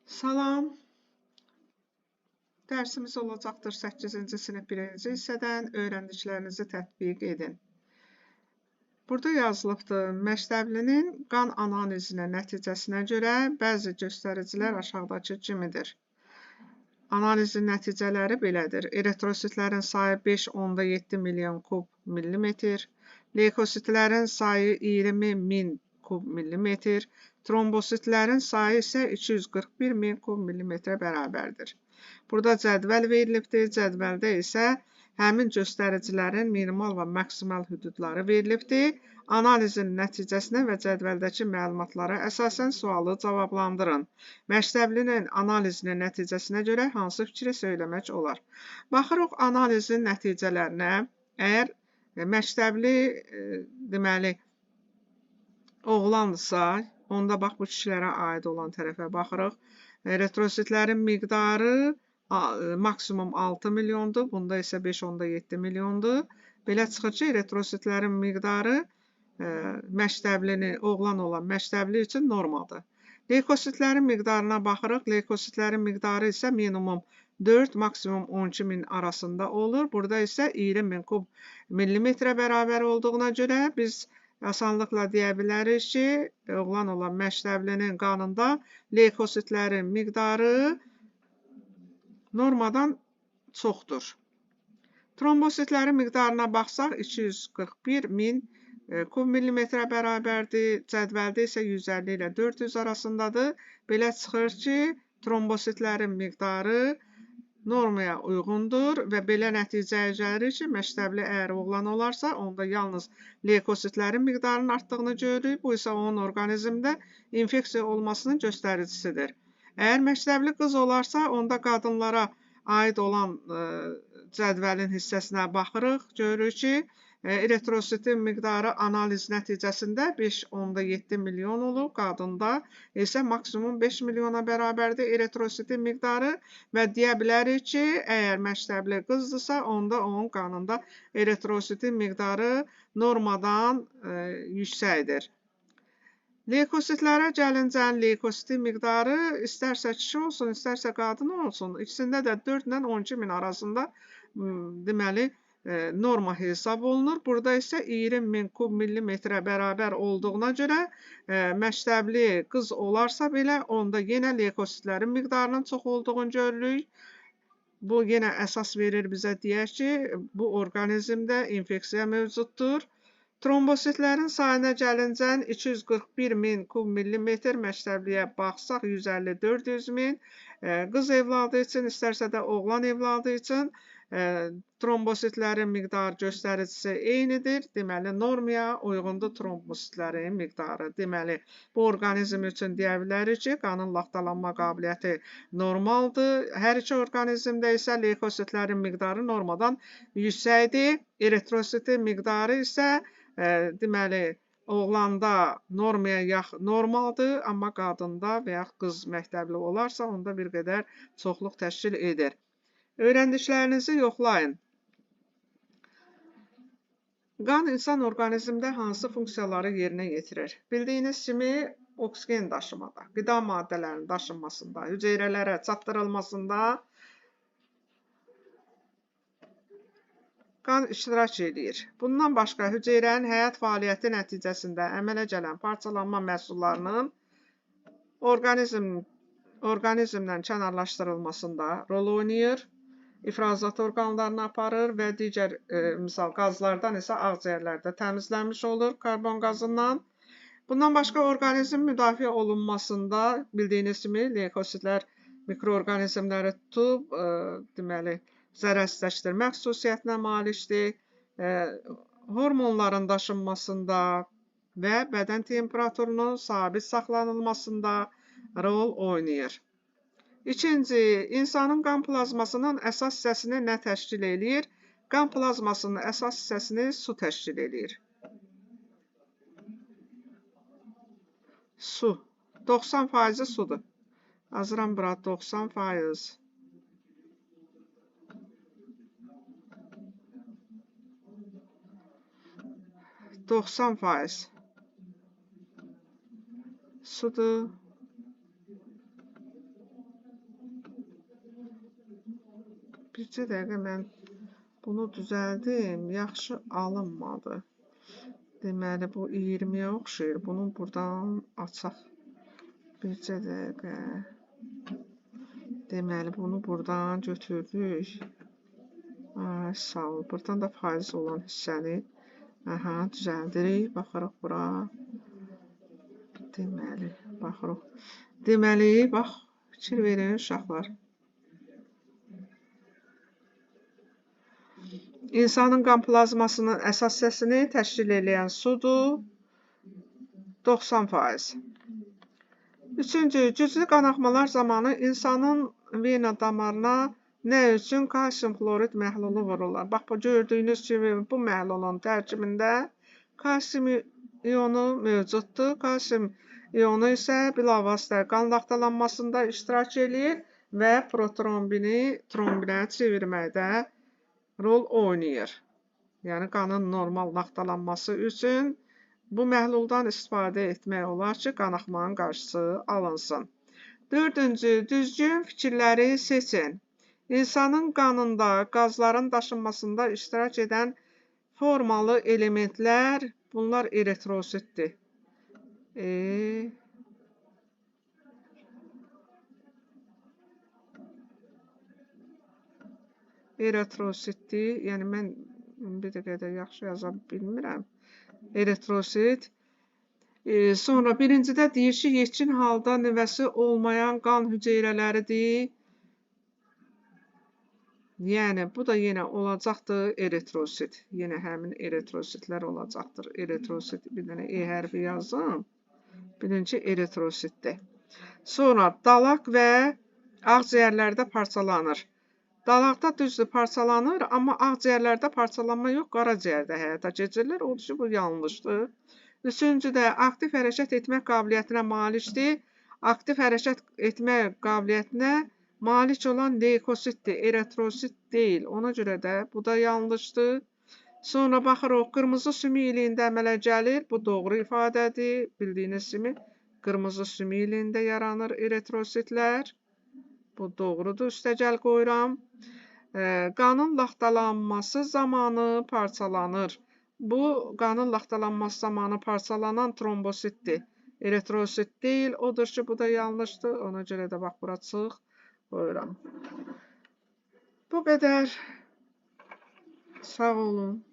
Salam, dərsimiz olacaqdır 8-ci sinif 1-ci hissədən öyrəndiklərinizi tətbiq edin. Burada yazılıbdır, məktəblinin qan analizinin nəticəsinə görə bəzi göstəricilər aşağıdakı kimidir. Analizin nəticələri belədir. Eritrositlərin sayı 5,7 milyon kub millimetr, leykositlərin sayı 20.000 kub millimetr, trombositlərin sayı isə 241 min kub millimetrə bərabərdir. Burada cədvəl verilibdir. Cədvəldə isə həmin göstəricilərin minimal və maksimal hüdudları verilibdir. Analizin nəticəsinə və cədvəldəki məlumatlara əsasən sualı cavablandırın. Məktəblinin analizinin nəticəsinə görə hansı fikri söyləmək olar? Baxırıq analizin nəticələrinə. Əgər məktəbli deməli oğlandırsa, onda bax bu kişilərə aid olan tərəfə baxırıq. Eritrositlərin miqdarı maksimum 6 milyondur, bunda isə 5,7 milyondur. Belə çıxır ki, eritrositlərin miqdarı məktəblini, oğlan olan məktəbli üçün normadır. Leykositlərin miqdarına baxırıq. Leykositlərin miqdarı isə minimum 4, maksimum 12 min arasında olur. Burada isə 20 min kub millimetrə bərabər olduğuna görə biz asanlıqla deyə bilərik ki, oğlan olan məktəblinin qanında leykositlərin miqdarı normadan çoxdur. Trombositlərin miqdarına baxsaq, 241 min kub millimetrə bərabərdir. Cədvəldə isə 150 ilə 400 arasındadır. Belə çıxır ki, trombositlərin miqdarı normaya uyğundur və belə nəticəyə gəlir ki, məktəbli əgər oğlan olarsa, onda yalnız leykositlərin miqdarının artdığını görürük. Bu isə onun orqanizmdə infeksiya olmasının göstəricisidir. Əgər məktəbli qız olarsa, onda qadınlara aid olan cədvəlin hissəsinə baxırıq. Görürük ki, eritrositin miqdarı analiz nəticəsində 5,7 milyon olub, qadında isə maksimum 5 milyona bərabərdir eritrositin miqdarı və deyə bilərik ki, əgər məktəbli qızdırsa, onda onun qanında eritrositin miqdarı normadan yüksəkdir. Leykositlərə gəlincə, leykositin miqdarı istərsə kişi olsun, istərsə qadın olsun, ikisində də 4 ilə 12 min arasında deməli norma hesab olunur. Burada isə 20 min kub millimetrə bərabər olduğuna görə məktəbli qız olarsa belə, onda yenə leykositlərin miqdarının çox olduğunu görürük. Bu yenə əsas verir bizə deyək ki, bu orqanizmdə infeksiya mövcuddur. Trombositlərin sayına gəlincə 241 min kub millimetr, məktəbliyə baxsaq 150-400 min, qız evladı üçün, istərsə də oğlan evladı üçün trombositlərin miqdar göstəricisi eynidir. Deməli, normaya uyğundur trombositlərin miqdarı. Deməli, bu orqanizm üçün deyə bilərik ki, qanın laxtalanma qabiliyyəti normaldır. Hər iki orqanizmdə isə leykositlərin miqdarı normadan yüksəkdir. Eritrositin miqdarı isə deməli, oğlanda normaya normaldır, amma qadında və ya qız məktəbli olarsa, onda bir qədər çoxluq təşkil edir. Öyrəndiklərinizi yoxlayın. Qan insan orqanizmdə hansı funksiyaları yerinə yetirir? Bildiyiniz kimi, oksigen daşımada, qida maddələrinin daşınmasında, hüceyrələrə çatdırılmasında qan iştirak edir. Bundan başqa, hüceyrənin həyat fəaliyyəti nəticəsində əmələ gələn parçalanma məhsullarının orqanizmdən kənarlaşdırılmasında rol oynayır. İfrazat orqanlarına aparır və digər misal qazlardan isə ağciyərlərdə təmizlənmiş olur karbon qazından. Bundan başqa orqanizm müdafiə olunmasında bildiyiniz kimi leykositlər mikroorqanizmləri tutub, deməli, zərərsizləşdirmək xüsusiyyətinə malikdir. Hormonların daşınmasında və bədən temperaturunun sabit saxlanılmasında rol oynayır. İkinci, insanın qan plazmasının əsas hissəsini nə təşkil edir? Qan plazmasının əsas hissəsini su təşkil edir. Su. 90% sudur. Yazıram bura 90%. Sudur. Bircə dəqiqə mən bunu düzəldim. Yaxşı alınmadı. Deməli, bu 20-yə oxşayır. Bunu buradan açaq. Bircə dəqiqə. Deməli, bunu buradan götürdük. Ay, sağ ol. Buradan da faiz olan hissəni düzəldirik. Baxırıq bura. Deməli, baxırıq. Deməli, bax, fikir verin uşaqlar. İnsanın qan plazmasının əsas hissəsini təşkil edən sudur 90%. Üçüncü, güclü qanaxmalar zamanı insanın vena damarına nə üçün kalsium klorid məhlulu vururlar? Bax, bu gördüyünüz kimi bu məhlulun tərkibində kalsium iyonu mövcuddur. Kalsium iyonu isə bilavasitə qan laxtalanmasında iştirak edir və protrombini trombinə çevirməkdə rol oynayır. Yəni, qanın normal laxtalanması üçün bu məhluldan istifadə etmək olar ki, qanaxmanın qarşısı alınsın. Dördüncü, düzgün fikirləri seçin. İnsanın qanında qazların daşınmasında iştirak edən formalı elementlər, bunlar eritrositdir. Eritrositdir, yəni mən bir dəqiqə yaxşı yaza bilmirəm. Eritrosit. Sonra birincidə deyir ki, yetkin halda nüvəsi olmayan qan hüceyrələridir. Yəni, bu da yenə olacaqdır eritrosit. Yenə həmin eritrositlər olacaqdır. Eritrosit, bir dənə E hərfi yazın. Birinci eritrositdir. Sonra dalaq və ağciyərlərdə parçalanır. Dalaqda düzdür parçalanır, amma ağciyərlərdə parçalanma yox, qaraciyərdə həyata keçirilir. Odur ki, bu yanlışdır. Üçüncüdə, aktiv hərəkət etmək qabiliyyətinə malikdir. Aktiv hərəkət etmək qabiliyyətinə malik olan leykositdir, eritrosit deyil. Ona görə də bu da yanlışdır. Sonra baxırıq, qırmızı sümük iliyində əmələ gəlir. Bu doğru ifadədir. Bildiyiniz kimi, qırmızı sümük iliyində yaranır eritrositlər. Bu doğrudur, üstəgəl qoyuram. Qanın laxtalanması zamanı parçalanır. Bu, qanın laxtalanması zamanı parçalanan trombositdir. Eritrosit deyil, odur ki, bu da yanlışdır. Ona görə də bax, bura çıx qoyuram. Bu qədər. Sağ olun.